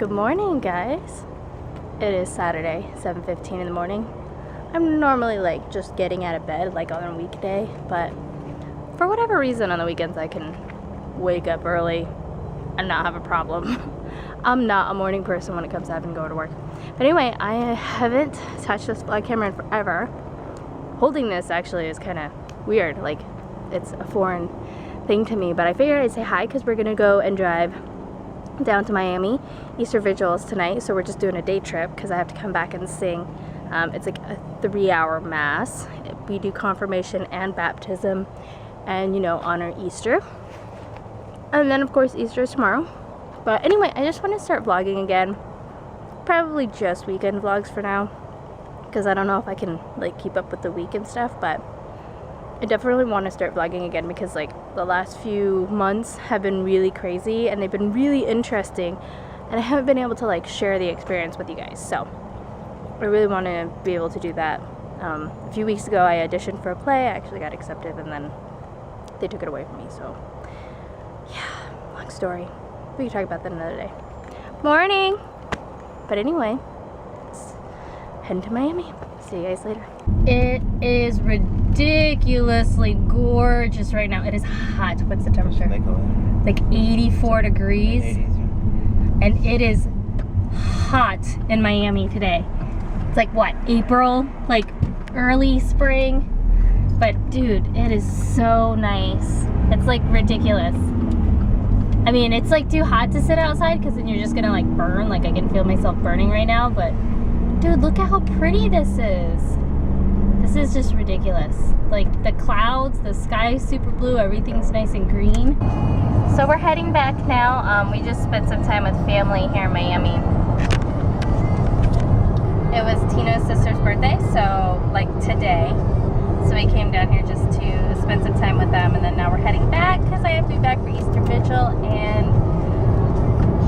Good morning, guys. It is Saturday, 7:15 in the morning. I'm normally like just getting out of bed like on a weekday, but for whatever reason on the weekends I can wake up early and not have a problem. I'm not a morning person when it comes to having to go to work. But anyway, I haven't touched this vlog camera in forever. Holding this actually is kind of weird, like it's a foreign thing to me, but I figured I'd say hi because we're gonna go and drive down to Miami. Easter Vigils tonight, so we're just doing a day trip because I have to come back and sing. It's like a 3-hour mass. We do confirmation and baptism and, you know, honor Easter. And then, of course, Easter is tomorrow. But anyway, I just want to start vlogging again. Probably just weekend vlogs for now because I don't know if I can, like, keep up with the week and stuff, but I definitely want to start vlogging again because, like, the last few months have been really crazy and they've been really interesting, and I haven't been able to, like, share the experience with you guys. So I really want to be able to do that. A few weeks ago I auditioned for a play. I actually got accepted and then they took it away from me. So yeah, long story. We can talk about that another day. Morning! But anyway, let's head to Miami. See you guys later. It is ridiculously gorgeous right now. It is hot. What's the temperature? Like 84 degrees. And it is hot in Miami today. It's like what, April? Like early spring? But dude, it is so nice. It's like ridiculous. I mean, it's like too hot to sit outside because then you're just gonna like burn. Like I can feel myself burning right now, but dude, look at how pretty this is. This is just ridiculous. Like the clouds, the sky is super blue, everything's nice and green. So we're heading back now. We just spent some time with family here in Miami. It was Tina's sister's birthday, so like today. So we came down here just to spend some time with them, and then now we're heading back because I have to be back for Easter Vigil. And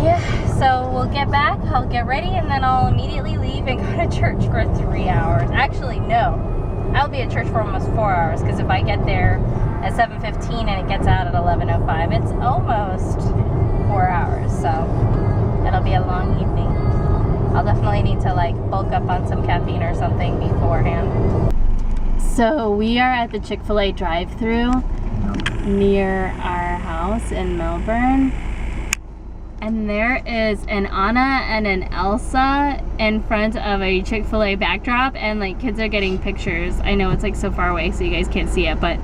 yeah, so we'll get back, I'll get ready, and then I'll immediately leave and go to church for 3 hours. Actually, no, I'll be at church for almost 4 hours because if I get there at 7:15 and it gets out at 11:05, it's almost 4 hours. So it'll be a long evening. I'll definitely need to like bulk up on some caffeine or something beforehand. So we are at the Chick-fil-A drive-thru near our house in Melbourne. And there is an Anna and an Elsa in front of a Chick-fil-A backdrop, and like kids are getting pictures. I know it's like so far away so you guys can't see it, but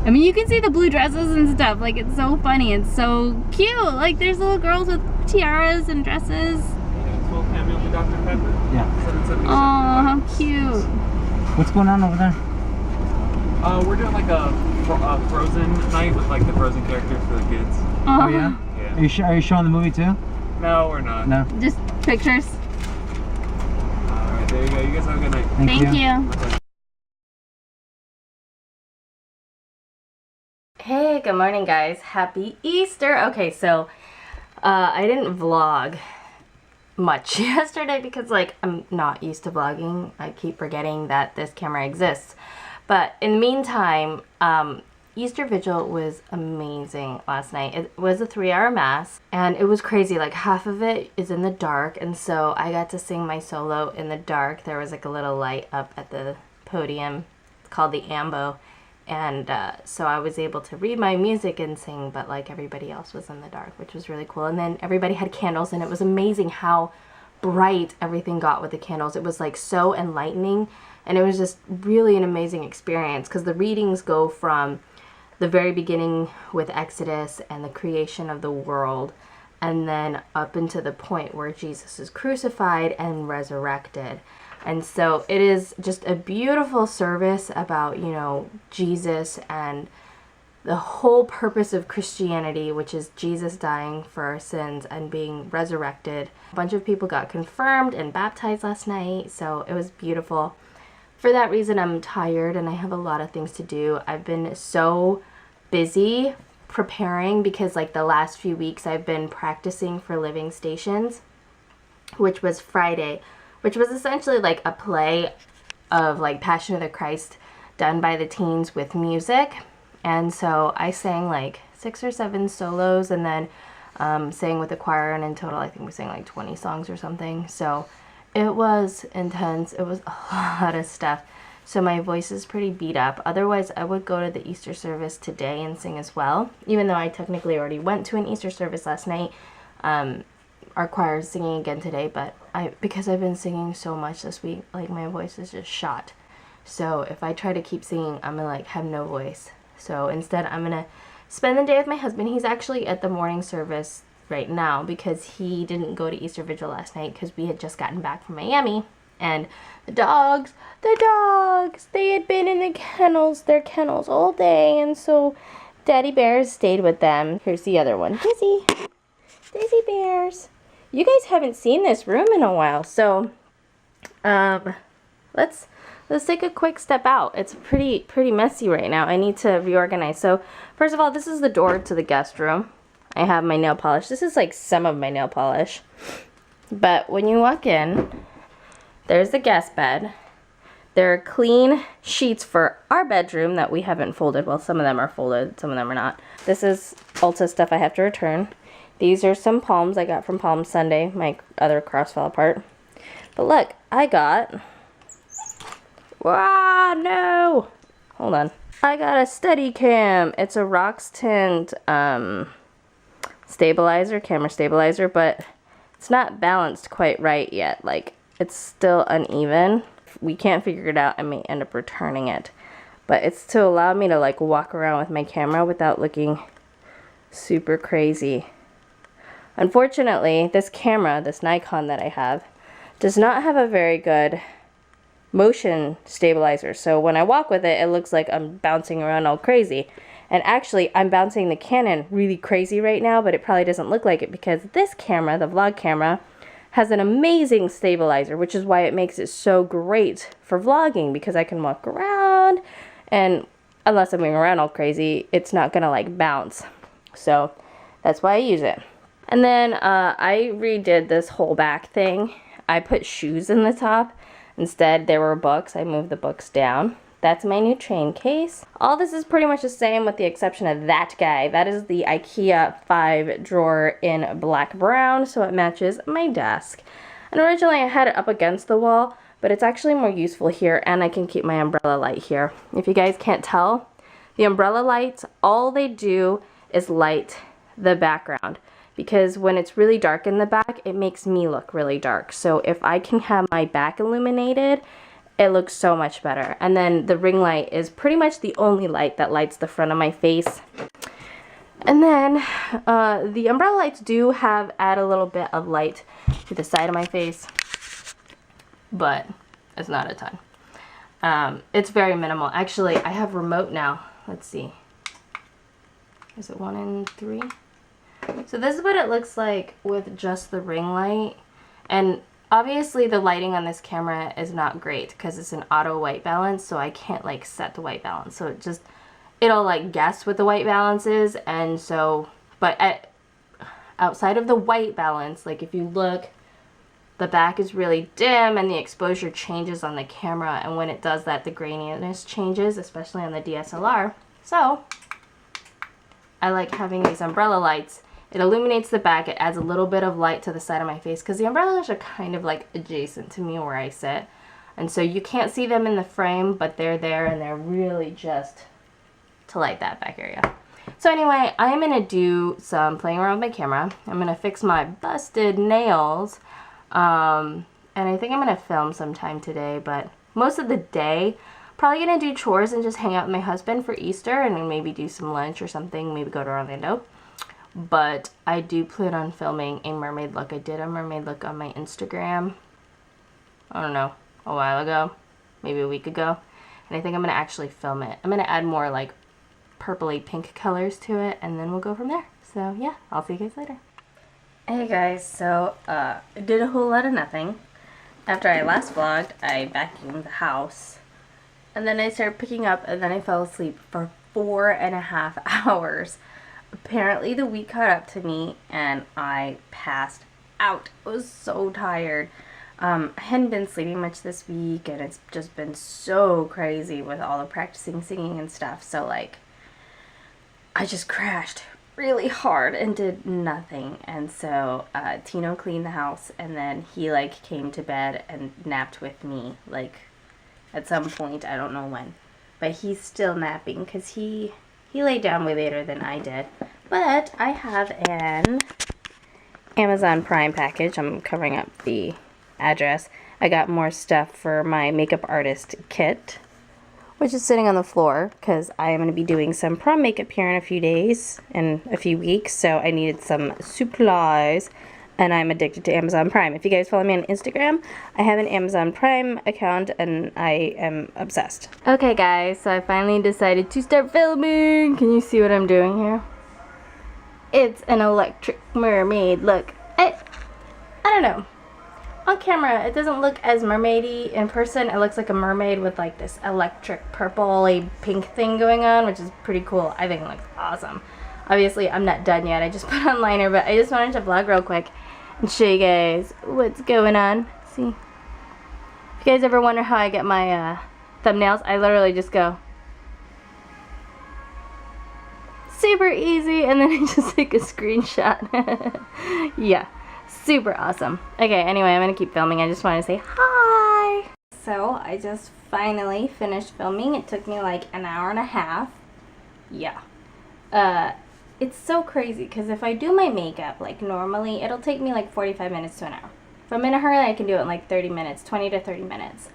I mean you can see the blue dresses and stuff. Like it's so funny, it's so cute. Like there's little girls with tiaras and dresses. Dr. Pepper. Yeah. Oh, how cute. What's going on over there? We're doing like a Frozen night with like the Frozen characters for the kids. Oh yeah? Yeah. Are you showing the movie too? No, we're not. No. Just pictures. Alright, there you go. You guys have a good night. Thank you. Okay. Hey, good morning guys. Happy Easter. Okay, so I didn't vlog much yesterday because like I'm not used to vlogging. I keep forgetting that this camera exists. But in the meantime, Easter Vigil was amazing last night. It was a 3-hour mass and it was crazy. Like half of it is in the dark, and so I got to sing my solo in the dark. There was like a little light up at the podium. It's called the Ambo. And so I was able to read my music and sing, but like everybody else was in the dark, which was really cool. And then everybody had candles, and it was amazing how bright everything got with the candles. It was like so enlightening, and it was just really an amazing experience because the readings go from the very beginning with Exodus and the creation of the world, and then up into the point where Jesus is crucified and resurrected. And so it is just a beautiful service about, you know, Jesus and the whole purpose of Christianity, which is Jesus dying for our sins and being resurrected. A bunch of people got confirmed and baptized last night, so it was beautiful. For that reason, I'm tired and I have a lot of things to do. I've been so busy preparing because like the last few weeks I've been practicing for Living Stations, which was Friday, which was essentially like a play of like Passion of the Christ done by the teens with music. And so I sang like 6 or 7 solos, and then sang with the choir, and in total I think we sang like 20 songs or something. So it was intense. It was a lot of stuff. So my voice is pretty beat up. Otherwise, I would go to the Easter service today and sing as well. Even though I technically already went to an Easter service last night. Our choir is singing again today, but because I've been singing so much this week, like my voice is just shot. So if I try to keep singing, I'm gonna like have no voice. So instead, I'm gonna spend the day with my husband. He's actually at the morning service right now because he didn't go to Easter Vigil last night because we had just gotten back from Miami. And the dogs, they had been in their kennels all day, and so Daddy Bears stayed with them. Here's the other one, Daisy Bears. You guys haven't seen this room in a while, so let's take a quick step out. It's pretty messy right now. I need to reorganize. So first of all, this is the door to the guest room. I have my nail polish. This is like some of my nail polish, but when you walk in, there's the guest bed. There are clean sheets for our bedroom that we haven't folded. Well, some of them are folded, some of them are not. This is Ulta stuff I have to return. These are some palms I got from Palm Sunday. My other cross fell apart. But look, I got... Wow, no! Hold on. I got a Steadicam. It's a Roxtint stabilizer, camera stabilizer, but it's not balanced quite right yet. Like, it's still uneven. We can't figure it out. I may end up returning it. But it's to allow me to like walk around with my camera without looking super crazy. Unfortunately, this camera, this Nikon that I have, does not have a very good motion stabilizer. So when I walk with it, it looks like I'm bouncing around all crazy. And actually, I'm bouncing the Canon really crazy right now, but it probably doesn't look like it because this camera, the vlog camera, has an amazing stabilizer, which is why it makes it so great for vlogging, because I can walk around and unless I'm moving around all crazy, it's not gonna like bounce. So that's why I use it. And then I redid this whole back thing. I put shoes in the top. Instead, there were books. I moved the books down. That's my new train case. All this is pretty much the same with the exception of that guy. That is the IKEA 5 drawer in black brown, so it matches my desk. And originally I had it up against the wall, but it's actually more useful here, and I can keep my umbrella light here. If you guys can't tell, the umbrella lights, all they do is light the background. Because when it's really dark in the back, it makes me look really dark. So if I can have my back illuminated, it looks so much better. And then the ring light is pretty much the only light that lights the front of my face. And then the umbrella lights do add a little bit of light to the side of my face, but it's not a ton. It's very minimal. Actually, I have remote now. Let's see. Is it 1 and 3? So this is what it looks like with just the ring light. And obviously the lighting on this camera is not great because it's an auto white balance, so I can't like set the white balance. So it'll like guess what the white balance is, and so, but outside of the white balance, like if you look, the back is really dim and the exposure changes on the camera, and when it does that, the graininess changes, especially on the DSLR. So I like having these umbrella lights. It illuminates the back, it adds a little bit of light to the side of my face because the umbrellas are kind of like adjacent to me where I sit. And so you can't see them in the frame, but they're there and they're really just to light that back area. So anyway, I'm going to do some playing around with my camera. I'm going to fix my busted nails. And I think I'm going to film sometime today, but most of the day, probably going to do chores and just hang out with my husband for Easter and then maybe do some lunch or something, maybe go to Orlando. But I do plan on filming a mermaid look. I did a mermaid look on my Instagram, I don't know, a while ago, maybe a week ago. And I think I'm going to actually film it. I'm going to add more like purpley pink colors to it, and then we'll go from there. So yeah, I'll see you guys later. Hey guys, so I did a whole lot of nothing. After I last vlogged, I vacuumed the house. And then I started picking up, and then I fell asleep for 4.5 hours. Apparently the week caught up to me and I passed out. I was so tired. I hadn't been sleeping much this week and it's just been so crazy with all the practicing singing and stuff. So like, I just crashed really hard and did nothing. And so Tino cleaned the house, and then he like came to bed and napped with me like at some point, I don't know when, but he's still napping because he laid down way later than I did. But I have an Amazon Prime package. I'm covering up the address. I got more stuff for my makeup artist kit, which is sitting on the floor because I am going to be doing some prom makeup here in a few days, in a few weeks, so I needed some supplies, and I'm addicted to Amazon Prime. If you guys follow me on Instagram, I have an Amazon Prime account, and I am obsessed. Okay guys, so I finally decided to start filming. Can you see what I'm doing here? It's an electric mermaid. Look, I don't know. On camera, it doesn't look as mermaidy. In person, it looks like a mermaid with like this electric purpley pink thing going on, which is pretty cool. I think it looks awesome. Obviously, I'm not done yet. I just put on liner, but I just wanted to vlog real quick and show you guys what's going on. See? If you guys ever wonder how I get my thumbnails, I literally just go super easy, and then I just take a screenshot. Yeah. Super awesome. Okay, anyway, I'm gonna keep filming. I just want to say hi. So I just finally finished filming. It took me like an hour and a half. Yeah. It's so crazy because if I do my makeup like normally, it'll take me like 45 minutes to an hour. If I'm in a hurry, I can do it in like 30 minutes, 20 to 30 minutes.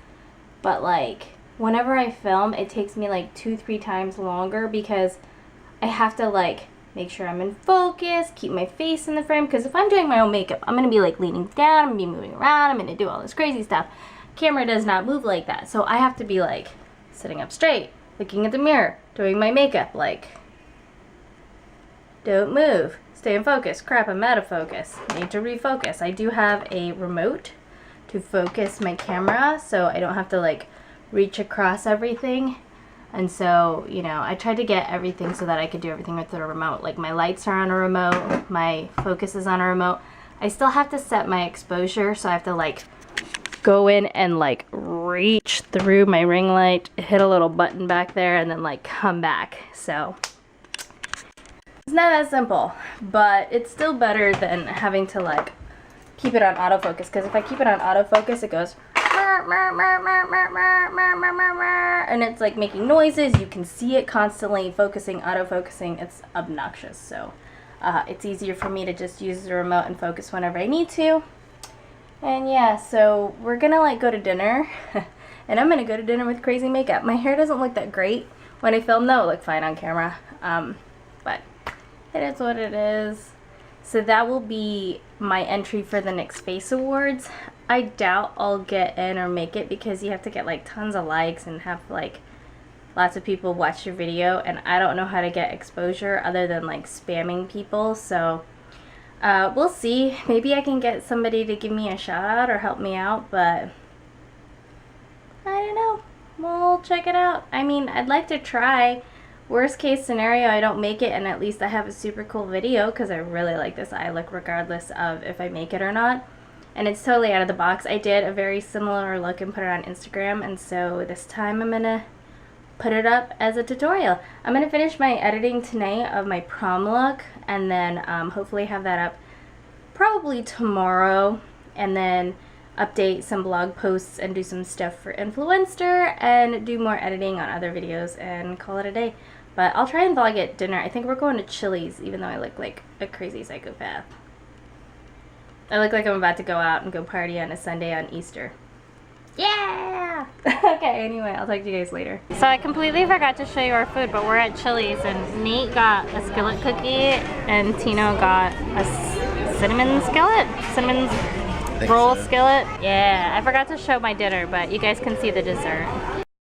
But like whenever I film, it takes me like 2-3 times longer because I have to like make sure I'm in focus, keep my face in the frame, because if I'm doing my own makeup, I'm going to be like leaning down, I'm going to be moving around, I'm going to do all this crazy stuff. Camera does not move like that, so I have to be like sitting up straight, looking at the mirror, doing my makeup, like don't move, stay in focus. Crap, I'm out of focus, need to refocus. I do have a remote to focus my camera, so I don't have to like reach across everything. And so, you know, I tried to get everything so that I could do everything with the remote. Like my lights are on a remote, my focus is on a remote. I still have to set my exposure, so I have to like go in and like reach through my ring light, hit a little button back there, and then like come back. So it's not that simple, but it's still better than having to like keep it on autofocus, because if I keep it on autofocus, it goes and it's like making noises. You can see it constantly focusing, autofocusing. It's obnoxious. So it's easier for me to just use the remote and focus whenever I need to. And yeah, so we're gonna like go to dinner and I'm gonna go to dinner with crazy makeup. My hair doesn't look that great when I film though. It looked fine on camera, but it is what it is. So that will be my entry for the next Face Awards. I doubt I'll get in or make it because you have to get like tons of likes and have like lots of people watch your video, and I don't know how to get exposure other than like spamming people. So we'll see. Maybe I can get somebody to give me a shout out or help me out, but I don't know. We'll check it out. I mean, I'd like to try. Worst case scenario, I don't make it and at least I have a super cool video, because I really like this eye look regardless of if I make it or not. And it's totally out of the box. I did a very similar look and put it on Instagram, and so this time I'm gonna put it up as a tutorial. I'm gonna finish my editing tonight of my prom look, and then hopefully have that up probably tomorrow, and then update some blog posts and do some stuff for Influencer and do more editing on other videos and call it a day. But I'll try and vlog at dinner. I think we're going to Chili's, even though I look like a crazy psychopath. I look like I'm about to go out and go party on a Sunday on Easter. Yeah! Okay, anyway, I'll talk to you guys later. So I completely forgot to show you our food, but we're at Chili's and Nate got a skillet cookie and Tino got a cinnamon skillet? Cinnamon roll skillet? Yeah, I forgot to show my dinner, but you guys can see the dessert.